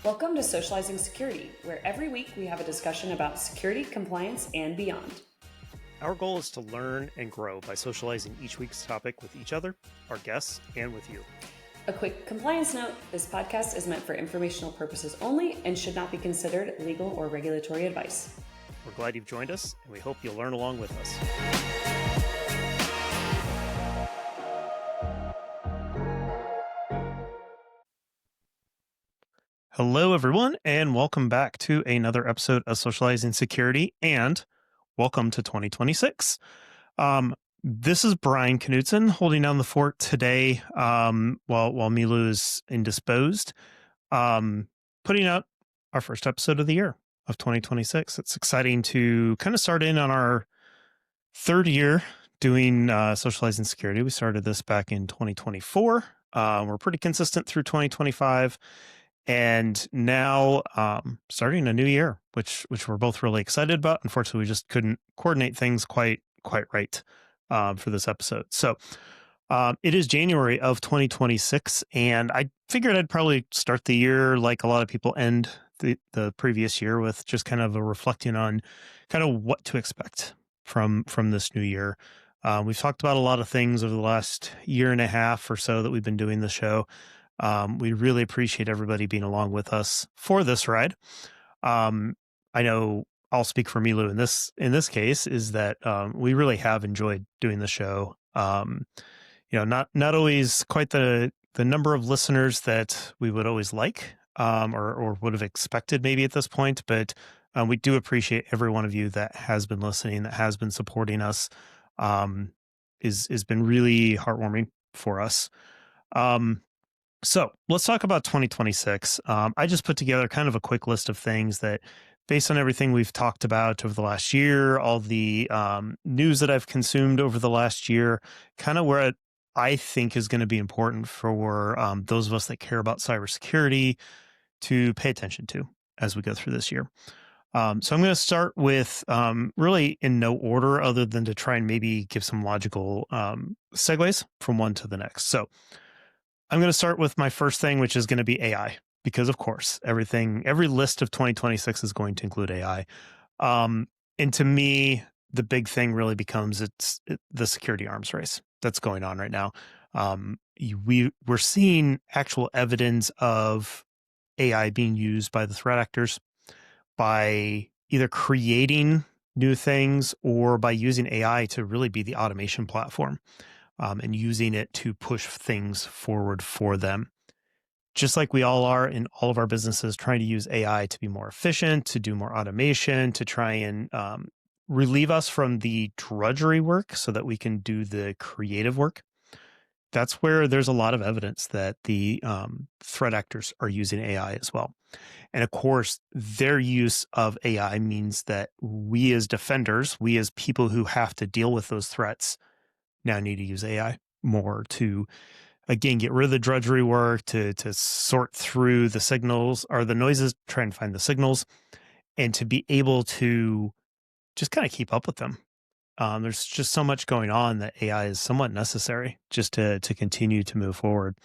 Welcome to Socializing Security, where every week we have a discussion about security, compliance, and beyond. Our goal is to learn and grow by socializing each week's topic with each other, our guests, and with you. A quick compliance note, this podcast is meant for informational purposes only and should not be considered legal or regulatory advice. We're glad you've joined us, and we hope you'll learn along with us. Hello, everyone, and welcome back to another episode of Socializing Security, and welcome to 2026. This is Brian Knudtson holding down the fort today while Milu is indisposed, putting out our first episode of the year of 2026. It's exciting to kind of start in on our third year doing Socializing Security. We started this back in 2024. We're pretty consistent through 2025. And now starting a new year, which we're both really excited about. Unfortunately, we just couldn't coordinate things quite right for this episode. So it is January of 2026, and I figured I'd probably start the year like a lot of people end the previous year with just kind of a reflecting on kind of what to expect from this new year. We've talked about a lot of things over the last year and a half or so that we've been doing the show. We really appreciate everybody being along with us for this ride. I know I'll speak for Milu in this case is that we really have enjoyed doing the show. Not always quite the number of listeners that we would always like or would have expected maybe at this point, but we do appreciate every one of you that has been listening, that has been supporting us. Has been really heartwarming for us. So let's talk about 2026. I just put together kind of a quick list of things that, based on everything we've talked about over the last year, all the news that I've consumed over the last year, kind of where I think is going to be important for those of us that care about cybersecurity to pay attention to as we go through this year. So I'm going to start with really in no order other than to try and maybe give some logical segues from one to the next. So I'm going to start with my first thing, which is going to be AI, because of course, every list of 2026 is going to include AI. And to me, the big thing really becomes the security arms race that's going on right now. We're seeing actual evidence of AI being used by the threat actors by either creating new things or by using AI to really be the automation platform. And using it to push things forward for them. Just like we all are in all of our businesses, trying to use AI to be more efficient, to do more automation, to try and relieve us from the drudgery work so that we can do the creative work. That's where there's a lot of evidence that the threat actors are using AI as well. And of course, their use of AI means that we as defenders, we as people who have to deal with those threats, now need to use AI more to, again, get rid of the drudgery work, to sort through the signals or the noises, try and find the signals, and to be able to just kind of keep up with them. There's just so much going on that AI is somewhat necessary just to continue to move forward.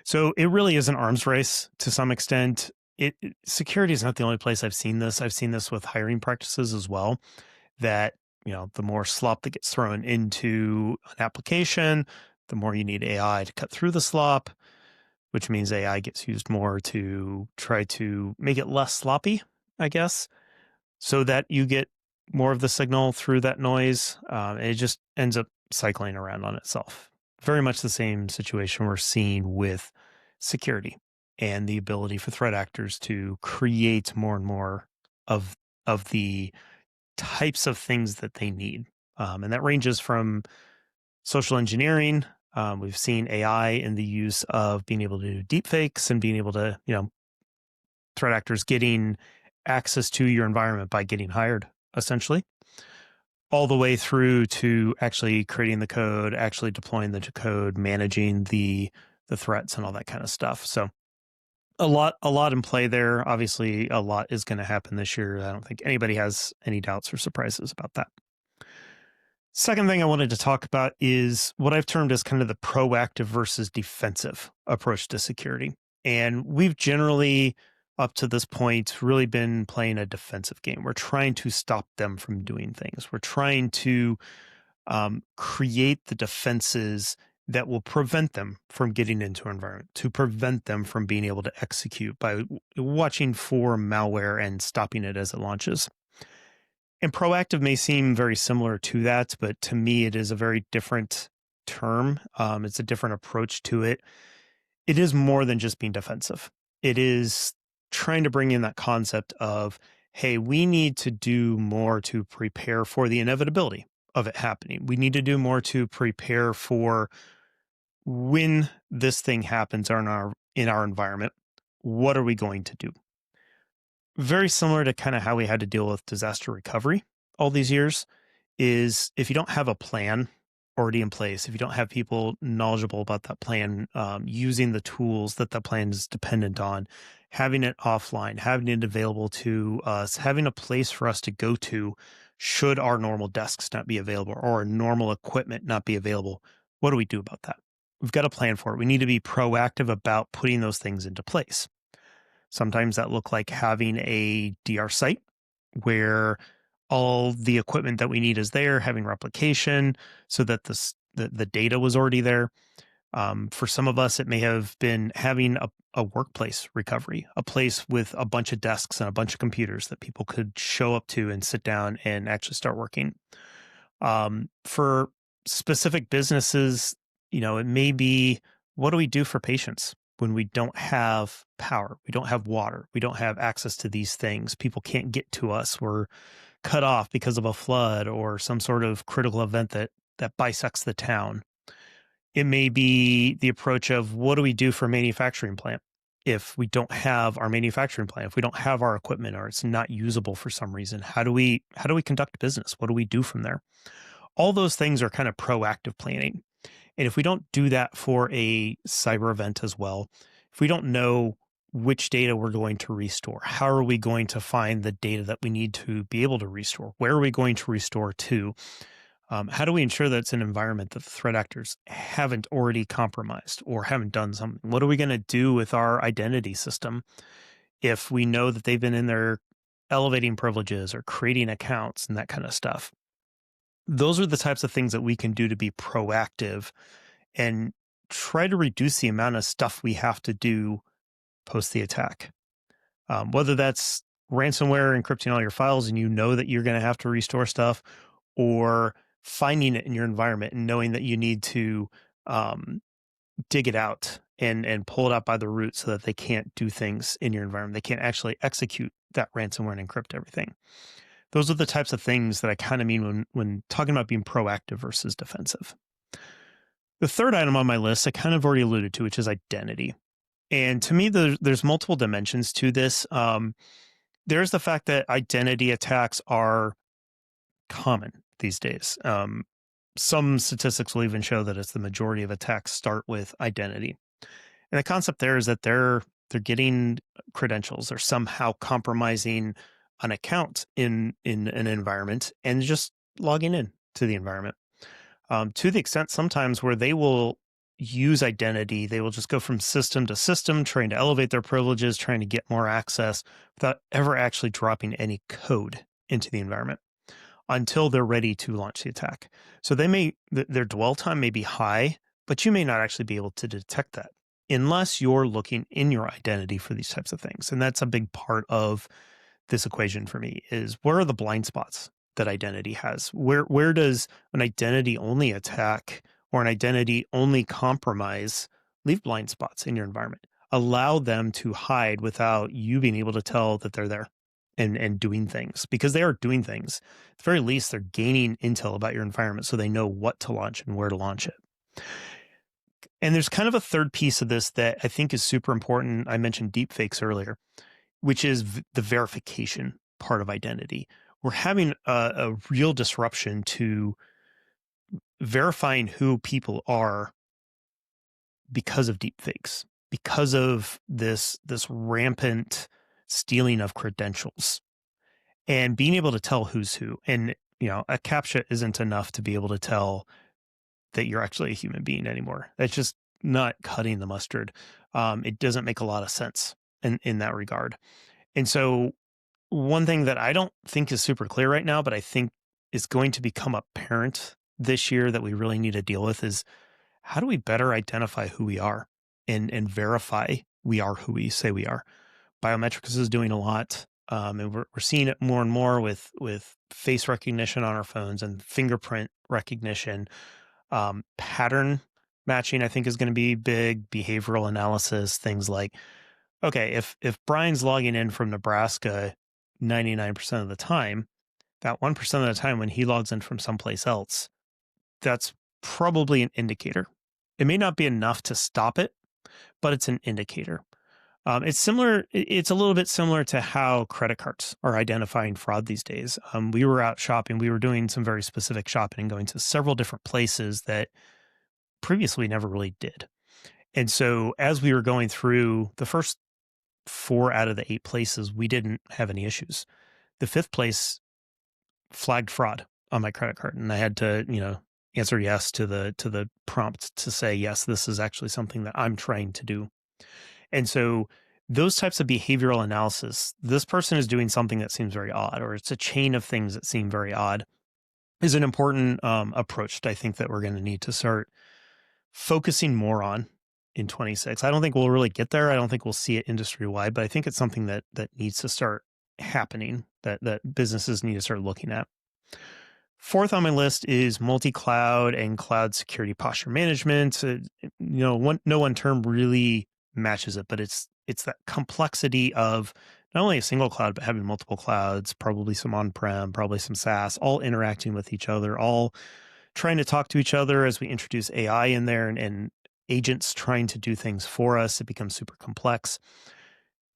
So it really is an arms race to some extent. Security is not the only place I've seen this. I've seen this with hiring practices as well, that the more slop that gets thrown into an application, the more you need AI to cut through the slop, which means AI gets used more to try to make it less sloppy, I guess, so that you get more of the signal through that noise. It just ends up cycling around on itself. Very much the same situation we're seeing with security and the ability for threat actors to create more and more of the types of things that they need. And that ranges from social engineering. We've seen AI in the use of being able to do deepfakes and being able to, threat actors getting access to your environment by getting hired, essentially, all the way through to actually creating the code, actually deploying the code, managing the threats and all that kind of stuff. So a lot in play there. Obviously, a lot is going to happen this year. I don't think anybody has any doubts or surprises about that. Second thing I wanted to talk about is what I've termed as kind of the proactive versus defensive approach to security. And we've generally up to this point really been playing a defensive game. We're trying to stop them from doing things. We're trying to create the defenses that will prevent them from getting into our environment, to prevent them from being able to execute by watching for malware and stopping it as it launches. And proactive may seem very similar to that, but to me, it is a very different term. It's a different approach to it. It is more than just being defensive. It is trying to bring in that concept of, hey, we need to do more to prepare for the inevitability of it happening. We need to do more to prepare for when this thing happens in our environment. What are we going to do? Very similar to kind of how we had to deal with disaster recovery all these years, is if you don't have a plan already in place, if you don't have people knowledgeable about that plan, using the tools that that plan is dependent on, having it offline, having it available to us, having a place for us to go to should our normal desks not be available or our normal equipment not be available, what do we do about that? We've got a plan for it. We need to be proactive about putting those things into place. Sometimes that look like having a DR site where all the equipment that we need is there, having replication so that the data was already there. For some of us, it may have been having a workplace recovery, a place with a bunch of desks and a bunch of computers that people could show up to and sit down and actually start working. For specific businesses, it may be, what do we do for patients when we don't have power, we don't have water, we don't have access to these things, people can't get to us, we're cut off because of a flood or some sort of critical event that bisects the town. It may be the approach of, what do we do for a manufacturing plant if we don't have our manufacturing plant, if we don't have our equipment or it's not usable for some reason? How do we conduct business? What do we do from there? All those things are kind of proactive planning. And if we don't do that for a cyber event as well, if we don't know which data we're going to restore, how are we going to find the data that we need to be able to restore? Where are we going to restore to? How do we ensure that it's an environment that the threat actors haven't already compromised or haven't done something? What are we going to do with our identity system if we know that they've been in there elevating privileges or creating accounts and that kind of stuff? Those are the types of things that we can do to be proactive and try to reduce the amount of stuff we have to do post the attack. Whether that's ransomware encrypting all your files and you know that you're going to have to restore stuff, or finding it in your environment and knowing that you need to dig it out and pull it out by the root so that they can't do things in your environment. They can't actually execute that ransomware and encrypt everything. Those are the types of things that I kind of mean when talking about being proactive versus defensive. The third item on my list, I kind of already alluded to, which is identity. And to me, there's multiple dimensions to this. There's the fact that identity attacks are common these days. Some statistics will even show that it's the majority of attacks start with identity. And the concept there is that they're getting credentials. They're somehow compromising an account in an environment and just logging in to the environment. To the extent sometimes where they will use identity, they will just go from system to system, trying to elevate their privileges, trying to get more access without ever actually dropping any code into the environment until they're ready to launch the attack. So their dwell time may be high, but you may not actually be able to detect that unless you're looking in your identity for these types of things. And that's a big part of this equation for me, is where are the blind spots that identity has? Where does an identity only attack or an identity only compromise leave blind spots in your environment? Allow them to hide without you being able to tell that they're there and doing things, because they are doing things. At the very least, they're gaining intel about your environment so they know what to launch and where to launch it. And there's kind of a third piece of this that I think is super important. I mentioned deepfakes earlier, which is the verification part of identity. We're having a real disruption to verifying who people are because of deepfakes, because of this rampant stealing of credentials and being able to tell who's who. And, a CAPTCHA isn't enough to be able to tell that you're actually a human being anymore. That's just not cutting the mustard. It doesn't make a lot of sense. in that regard. And so one thing that I don't think is super clear right now, but I think is going to become apparent this year that we really need to deal with is how do we better identify who we are and verify we are who we say we are? Biometrics is doing a lot. And we're seeing it more and more with face recognition on our phones and fingerprint recognition. Pattern matching, I think, is going to be big. Behavioral analysis, things like, okay, if Brian's logging in from Nebraska 99% of the time, that 1% of the time when he logs in from someplace else, that's probably an indicator. It may not be enough to stop it, but it's an indicator. It's similar. It's a little bit similar to how credit cards are identifying fraud these days. We were out shopping. We were doing some very specific shopping and going to several different places that previously we never really did. And so as we were going through the first 4 out of the 8 places, we didn't have any issues. The 5th place flagged fraud on my credit card, and I had to, answer yes to the prompt to say, yes, this is actually something that I'm trying to do. And so those types of behavioral analysis, this person is doing something that seems very odd, or it's a chain of things that seem very odd, is an important approach I think that we're going to need to start focusing more on in 26. I don't think we'll really get there. I don't think we'll see it industry wide, but I think it's something that needs to start happening, that businesses need to start looking at. 4th on my list is multi-cloud and cloud security posture management. No one term really matches it, but it's that complexity of not only a single cloud, but having multiple clouds, probably some on-prem, probably some SaaS, all interacting with each other, all trying to talk to each other as we introduce AI in there and agents trying to do things for us. It becomes super complex.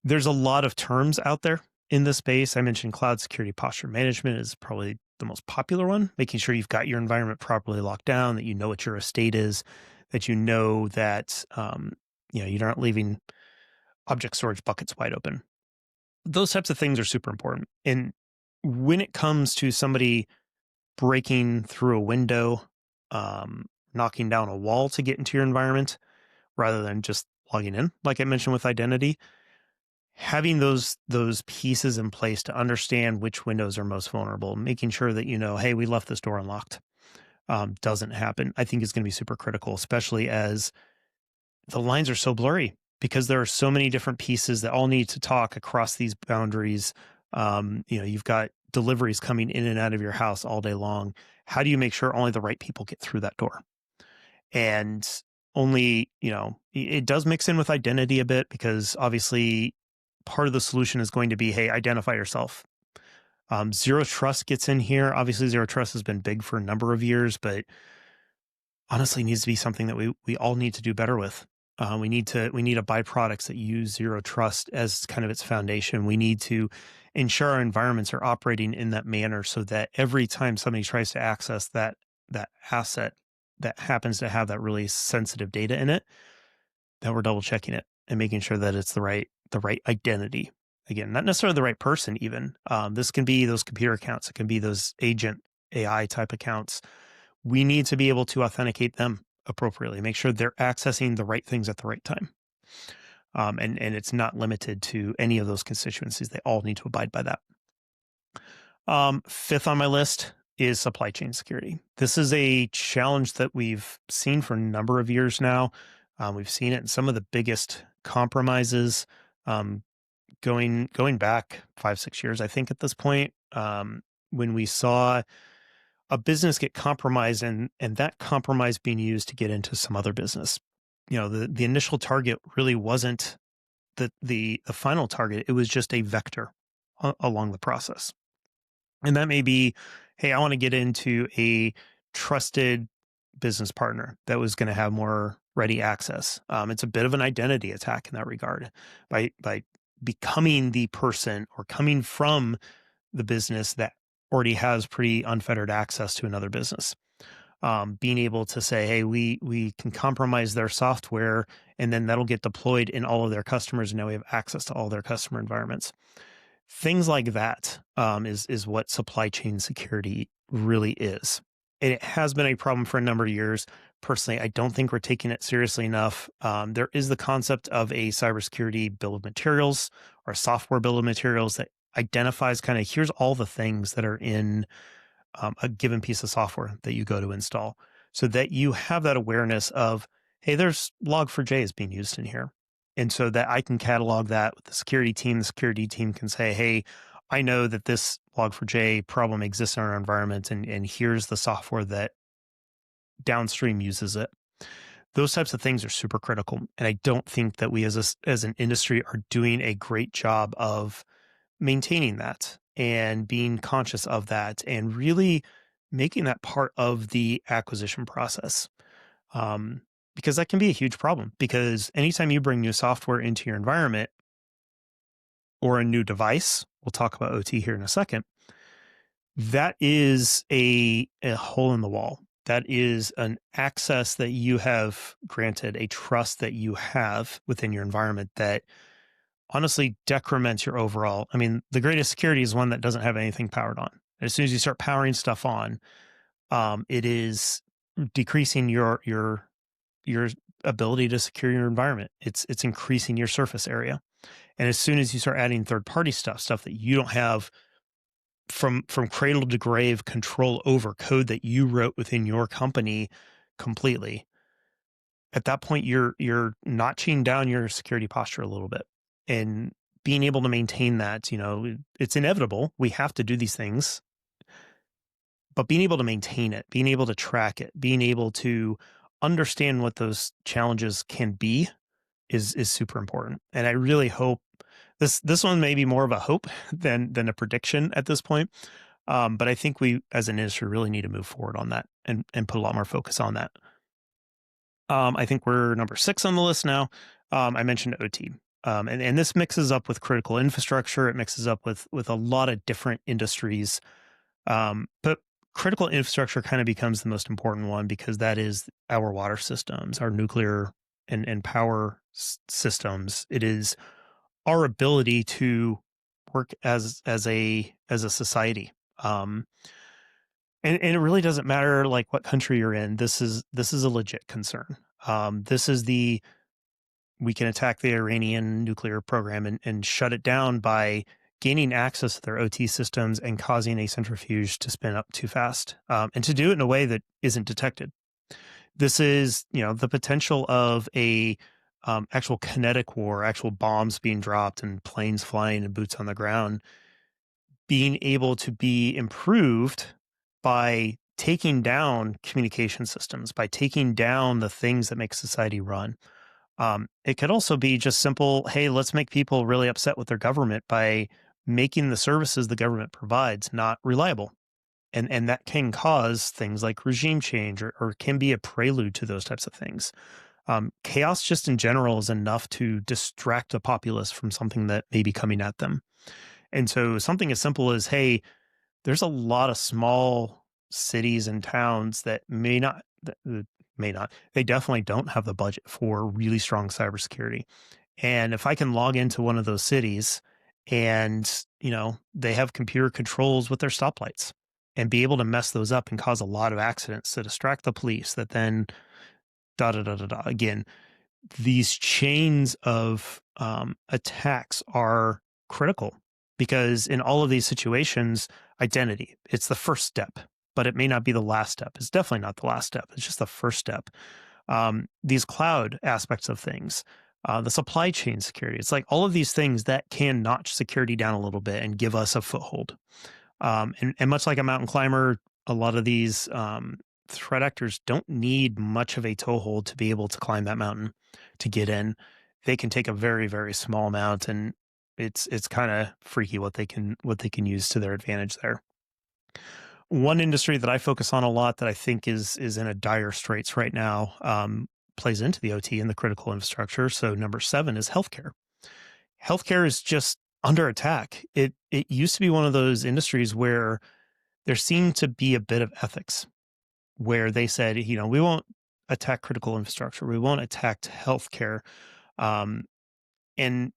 There's a lot of terms out there in this space. I mentioned cloud security posture management is probably the most popular one, making sure you've got your environment properly locked down, that you know what your estate is, that you know that you're not leaving object storage buckets wide open. Those types of things are super important. And when it comes to somebody breaking through a window, knocking down a wall to get into your environment, rather than just logging in, like I mentioned with identity, having those pieces in place to understand which windows are most vulnerable, making sure that hey, we left this door unlocked, doesn't happen, I think is going to be super critical, especially as the lines are so blurry because there are so many different pieces that all need to talk across these boundaries. You've got deliveries coming in and out of your house all day long. How do you make sure only the right people get through that door? And only, it does mix in with identity a bit, because obviously part of the solution is going to be, hey, identify yourself. Zero trust gets in here. Obviously, zero trust has been big for a number of years, but honestly needs to be something that we all need to do better with. We need to buy products that use zero trust as kind of its foundation. We need to ensure our environments are operating in that manner so that every time somebody tries to access that asset that happens to have that really sensitive data in it, that we're double checking it and making sure that it's the right identity. Again, not necessarily the right person even. This can be those computer accounts. It can be those agent AI type accounts. We need to be able to authenticate them appropriately, make sure they're accessing the right things at the right time. And it's not limited to any of those constituencies. They all need to abide by that. 5th on my list is supply chain security. This is a challenge that we've seen for a number of years now. We've seen it in some of the biggest compromises, going back 5-6 years, I think, at this point, when we saw a business get compromised and that compromise being used to get into some other business. The initial target really wasn't the final target. It was just a vector along the process. And that may be, hey, I want to get into a trusted business partner that was going to have more ready access. It's a bit of an identity attack in that regard by becoming the person or coming from the business that already has pretty unfettered access to another business. Being able to say, hey, we can compromise their software and then that'll get deployed in all of their customers. And now we have access to all their customer environments. Things like that is what supply chain security really is. And it has been a problem for a number of years. Personally, I don't think we're taking it seriously enough. There is the concept of a cybersecurity bill of materials or a software bill of materials that identifies kind of here's all the things that are in a given piece of software that you go to install, so that you have that awareness of, hey, there's log4j is being used in here. And so that I can catalog that with the security team can say, hey, I know that this log4j problem exists in our environment, and here's the software that downstream uses it. Those types of things are super critical. And I don't think that we as an industry are doing a great job of maintaining that and being conscious of that and really making that part of the acquisition process. Because that can be a huge problem, because anytime you bring new software into your environment or a new device, we'll talk about OT here in a second, that is a hole in the wall. That is an access that you have granted, a trust that you have within your environment that honestly decrements your overall. I mean, the greatest security is one that doesn't have anything powered on. As soon as you start powering stuff on, it is decreasing your ability to secure your environment. It's increasing your surface area. And as soon as you start adding third-party stuff that you don't have from cradle to grave control over, code that you wrote within your company completely, at that point you're notching down your security posture a little bit. And being able to maintain that, it's inevitable. We have to do these things, but being able to maintain it, being able to track it, being able to understand what those challenges can be is super important. And I really hope this one may be more of a hope than a prediction at this point. But I think we as an industry really need to move forward on that and put a lot more focus on that. I think we're number 6 on the list now. I mentioned OT. And this mixes up with critical infrastructure. It mixes up with a lot of different industries. But critical infrastructure kind of becomes the most important one, because that is our water systems, our nuclear and power systems. It is our ability to work as a society. And it really doesn't matter like what country you're in. This is a legit concern. We can attack the Iranian nuclear program and shut it down by gaining access to their OT systems and causing a centrifuge to spin up too fast, and to do it in a way that isn't detected. This is, the potential of a actual kinetic war, actual bombs being dropped and planes flying and boots on the ground, being able to be improved by taking down communication systems, by taking down the things that make society run. It could also be just simple, hey, let's make people really upset with their government by making the services the government provides not reliable. And that can cause things like regime change or can be a prelude to those types of things. Chaos just in general is enough to distract a populace from something that may be coming at them. And so something as simple as, hey, there's a lot of small cities and towns that may not, they definitely don't have the budget for really strong cybersecurity. And if I can log into one of those cities and, they have computer controls with their stoplights and be able to mess those up and cause a lot of accidents to distract the police, that then Again, these chains of attacks are critical, because in all of these situations, identity, it's the first step, but it may not be the last step. It's definitely not the last step. It's just the first step. These cloud aspects of things, the supply chain security, it's like all of these things that can notch security down a little bit and give us a foothold. And much like a mountain climber, a lot of these threat actors don't need much of a toehold to be able to climb that mountain to get in. They can take a very, very small amount, and it's kind of freaky what they can use to their advantage there. One industry that I focus on a lot that I think is in a dire straits right now, plays into the OT and the critical infrastructure. So number 7 is healthcare. Healthcare is just under attack. It used to be one of those industries where there seemed to be a bit of ethics, where they said, we won't attack critical infrastructure. We won't attack healthcare. And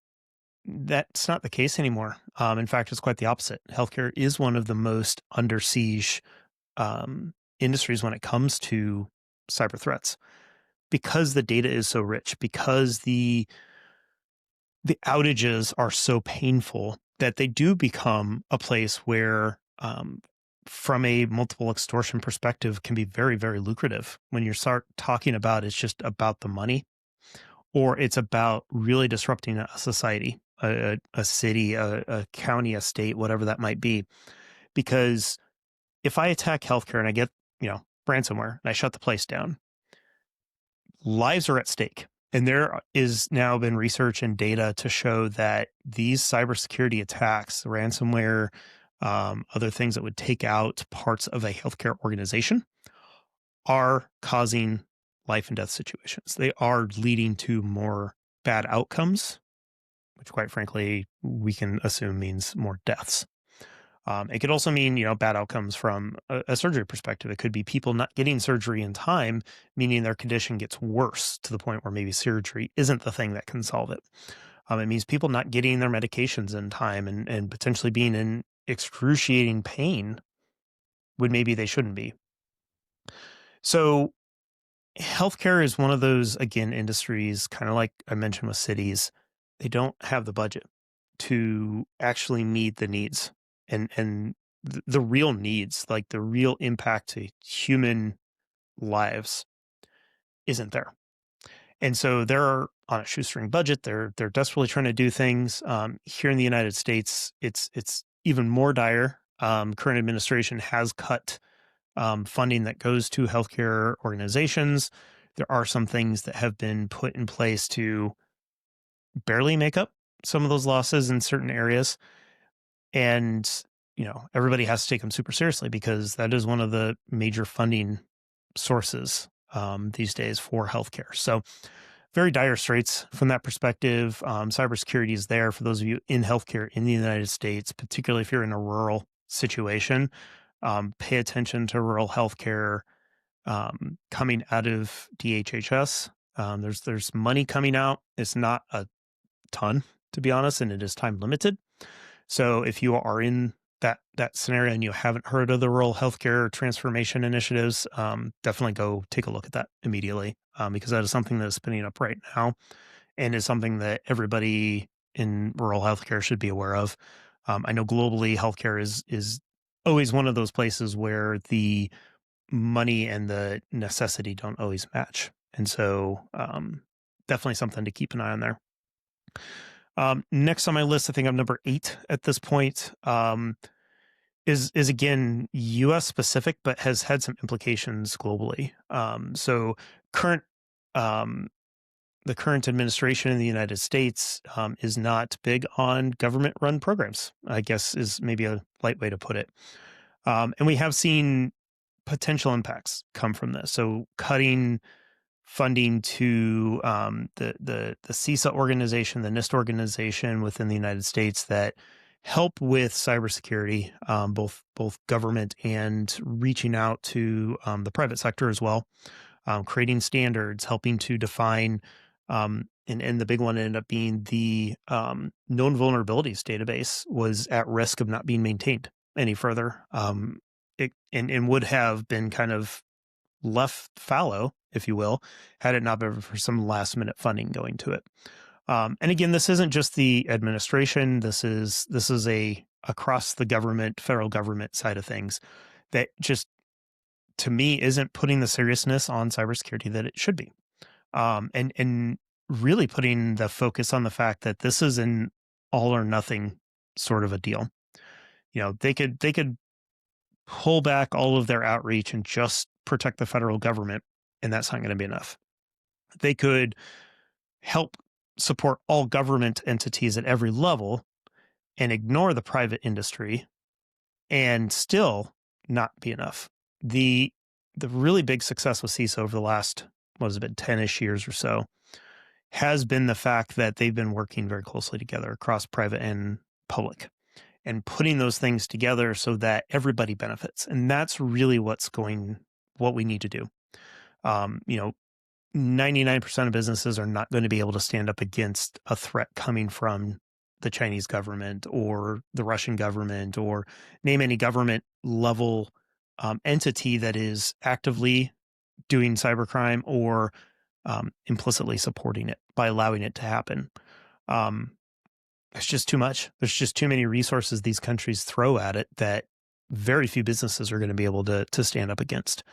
that's not the case anymore. In fact, it's quite the opposite. Healthcare is one of the most under siege industries when it comes to cyber threats because the data is so rich, because the outages are so painful that they do become a place where, from a multiple extortion perspective, can be very, very lucrative when you start talking about it's just about the money, or it's about really disrupting a society, a city, a county, a state, whatever that might be. Because if I attack healthcare and I get, ransomware and I shut the place down, lives are at stake. And there is now been research and data to show that these cybersecurity attacks, ransomware, other things that would take out parts of a healthcare organization, are causing life and death situations. They are leading to more bad outcomes, which quite frankly, we can assume means more deaths. It could also mean, bad outcomes from a surgery perspective. It could be people not getting surgery in time, meaning their condition gets worse to the point where maybe surgery isn't the thing that can solve it. It means people not getting their medications in time and potentially being in excruciating pain when maybe they shouldn't be. So healthcare is one of those, again, industries, kind of like I mentioned with cities, they don't have the budget to actually meet the needs and the real needs, like the real impact to human lives isn't there. And so they're on a shoestring budget. They're desperately trying to do things. Here in the United States, it's even more dire. Current administration has cut funding that goes to healthcare organizations. There are some things that have been put in place to barely make up some of those losses in certain areas. And, everybody has to take them super seriously because that is one of the major funding sources these days for healthcare. So very dire straits from that perspective. Cybersecurity is there for those of you in healthcare in the United States, particularly if you're in a rural situation. Pay attention to rural healthcare coming out of DHHS. There's money coming out. It's not a ton, to be honest, and it is time limited. So if you are in that scenario and you haven't heard of the rural healthcare transformation initiatives, definitely go take a look at that immediately, because that is something that is spinning up right now and is something that everybody in rural healthcare should be aware of. I know globally healthcare is always one of those places where the money and the necessity don't always match. And so definitely something to keep an eye on there. Next on my list, I think I'm number 8 at this point, is again U.S. specific, but has had some implications globally. So the current administration in the United States is not big on government-run programs, I guess is maybe a light way to put it. And we have seen potential impacts come from this. So cutting funding to the CISA organization, the NIST organization within the United States that help with cybersecurity, both government and reaching out to the private sector as well, creating standards, helping to define, and the big one ended up being the known vulnerabilities database was at risk of not being maintained any further. And would have been kind of left fallow, if you will, had it not been for some last minute funding going to it. And again, this isn't just the administration. This is a across the government, federal government side of things that just, to me, isn't putting the seriousness on cybersecurity that it should be. And really putting the focus on the fact that this is an all or nothing sort of a deal. They could pull back all of their outreach and just protect the federal government, and that's not going to be enough. They could help support all government entities at every level and ignore the private industry and still not be enough. The really big success with CISA over the last, what has it been, 10-ish years or so, has been the fact that they've been working very closely together across private and public and putting those things together so that everybody benefits. And that's really what we need to do. 99% of businesses are not going to be able to stand up against a threat coming from the Chinese government or the Russian government, or name any government level entity that is actively doing cybercrime or implicitly supporting it by allowing it to happen. There's just too much. There's just too many resources these countries throw at it that very few businesses are going to be able to stand up against.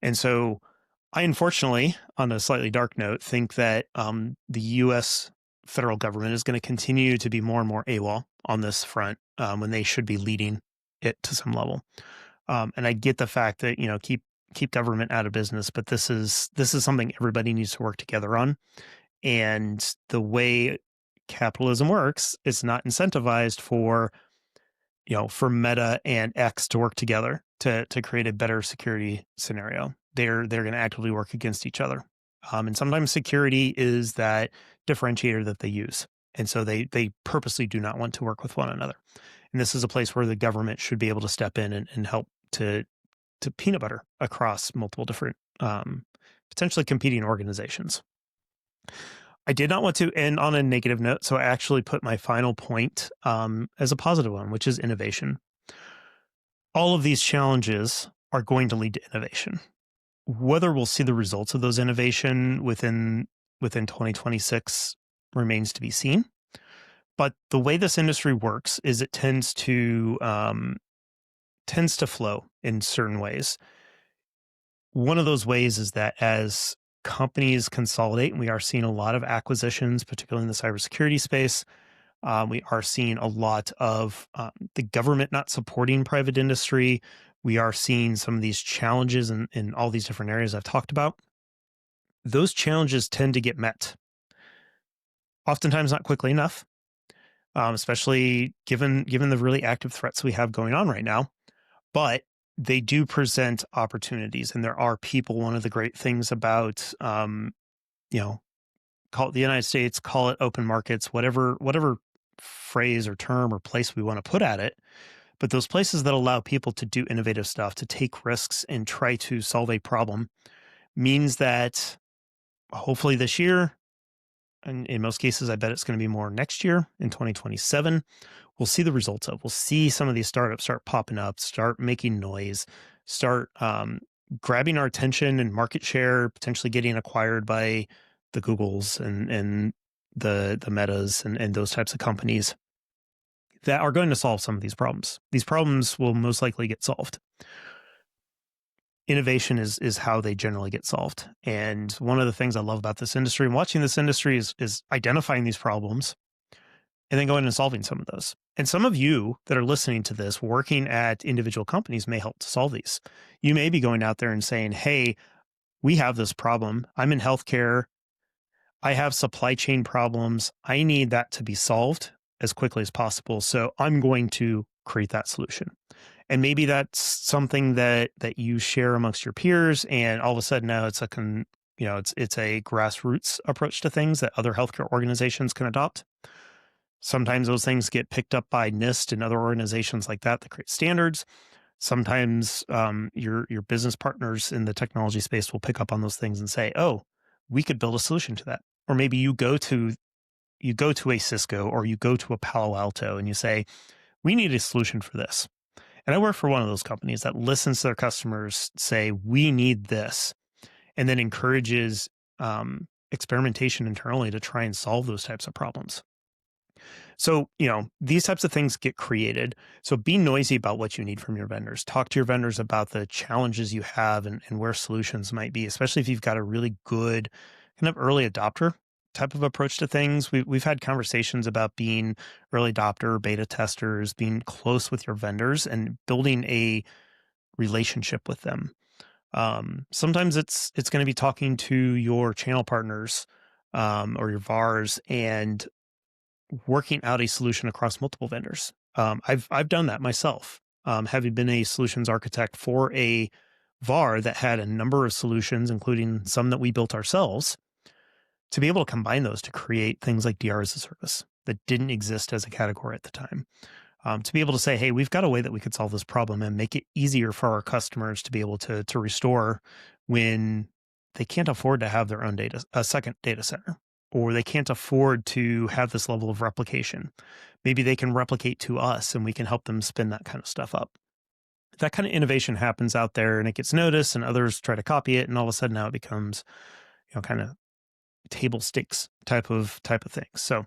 And so I unfortunately, on a slightly dark note, think that the U.S. federal government is going to continue to be more and more AWOL on this front when they should be leading it to some level. And I get the fact that, keep government out of business, but this is something everybody needs to work together on. And the way capitalism works, it's not incentivized for Meta and X to work together to create a better security scenario. They're going to actively work against each other. And sometimes security is that differentiator that they use. And so they purposely do not want to work with one another. And this is a place where the government should be able to step in and help to peanut butter across multiple different potentially competing organizations. I did not want to end on a negative note, so I actually put my final point as a positive one, which is innovation. All of these challenges are going to lead to innovation. Whether we'll see the results of those innovation within 2026 remains to be seen. But the way this industry works is it tends to flow in certain ways. One of those ways is that as companies consolidate, and we are seeing a lot of acquisitions, particularly in the cybersecurity space. We are seeing a lot of the government not supporting private industry. We are seeing some of these challenges in all these different areas I've talked about. Those challenges tend to get met, oftentimes not quickly enough, especially given the really active threats we have going on right now. But they do present opportunities, and there are people. One of the great things about, call it the United States, call it open markets, whatever phrase or term or place we want to put at it. But those places that allow people to do innovative stuff, to take risks and try to solve a problem, means that hopefully this year, and in most cases, I bet it's going to be more next year in 2027, we'll see the results of. We'll see some of these startups start popping up, start making noise, start grabbing our attention and market share, potentially getting acquired by the Googles and the Metas and those types of companies that are going to solve some of these problems. These problems will most likely get solved. Innovation is how they generally get solved. And one of the things I love about this industry and watching this industry is identifying these problems and then going and solving some of those. And some of you that are listening to this, working at individual companies, may help to solve these. You may be going out there and saying, hey, we have this problem. I'm in healthcare. I have supply chain problems. I need that to be solved as quickly as possible. So I'm going to create that solution. And maybe that's something that you share amongst your peers, and all of a sudden now it's a grassroots approach to things that other healthcare organizations can adopt. Sometimes those things get picked up by NIST and other organizations like that create standards. Sometimes your business partners in the technology space will pick up on those things and say, "Oh, we could build a solution to that." Or maybe you go to a Cisco or you go to a Palo Alto and you say, "We need a solution for this." And I work for one of those companies that listens to their customers say, "We need this," and then encourages experimentation internally to try and solve those types of problems. So, these types of things get created. So be noisy about what you need from your vendors. Talk to your vendors about the challenges you have and where solutions might be, especially if you've got a really good kind of early adopter type of approach to things. We've had conversations about being early adopter, beta testers, being close with your vendors and building a relationship with them. Sometimes it's going to be talking to your channel partners or your VARs and working out a solution across multiple vendors. I've done that myself, having been a solutions architect for a VAR that had a number of solutions, including some that we built ourselves, to be able to combine those to create things like DR as a service that didn't exist as a category at the time. To be able to say, hey, we've got a way that we could solve this problem and make it easier for our customers to be able to restore when they can't afford to have their own a second data center, or they can't afford to have this level of replication. Maybe they can replicate to us and we can help them spin that kind of stuff up. that kind of innovation happens out there and it gets noticed and others try to copy it. And all of a sudden now it becomes, kind of table stakes type of thing. So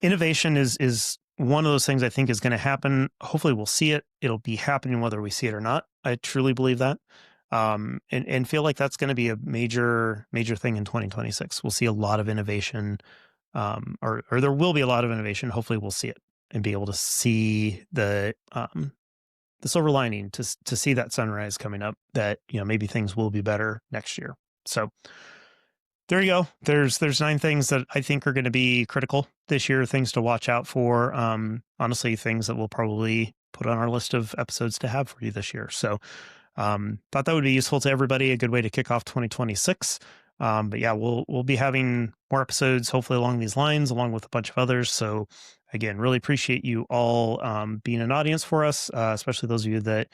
innovation is one of those things I think is going to happen. Hopefully we'll see it. It'll be happening whether we see it or not. I truly believe that. And feel like that's going to be a major thing in 2026. We'll see a lot of innovation, or there will be a lot of innovation. Hopefully we'll see it and be able to see the silver lining, to see that sunrise coming up, that, maybe things will be better next year. So there you go. There's 9 things that I think are going to be critical this year, things to watch out for. Honestly, things that we'll probably put on our list of episodes to have for you this year. So thought that would be useful to everybody, a good way to kick off 2026. But yeah, we'll be having more episodes, hopefully along these lines, along with a bunch of others. So again, really appreciate you all being an audience for us, especially those of you that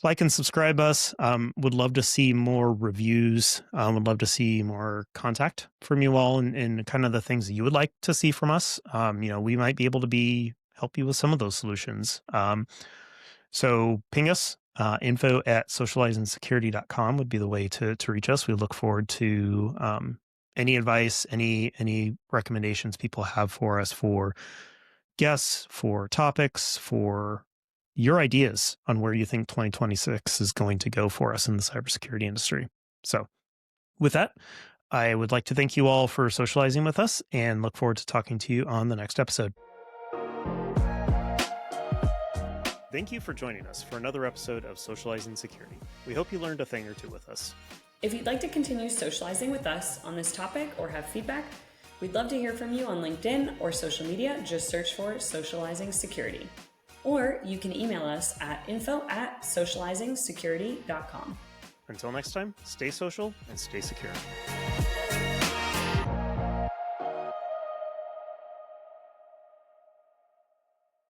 like and subscribe us. Would love to see more reviews. Would love to see more contact from you all and kind of the things that you would like to see from us. We might be able to help you with some of those solutions. So ping us. info@socializingsecurity.com would be the way to reach us. We look forward to any advice, any recommendations people have for us, for guests, for topics, for your ideas on where you think 2026 is going to go for us in the cybersecurity industry. So with that, I would like to thank you all for socializing with us and look forward to talking to you on the next episode. Thank you for joining us for another episode of Socializing Security. We hope you learned a thing or two with us. If you'd like to continue socializing with us on this topic or have feedback, we'd love to hear from you on LinkedIn or social media. Just search for Socializing Security. Or you can email us at info@socializingsecurity.com. Until next time, stay social and stay secure.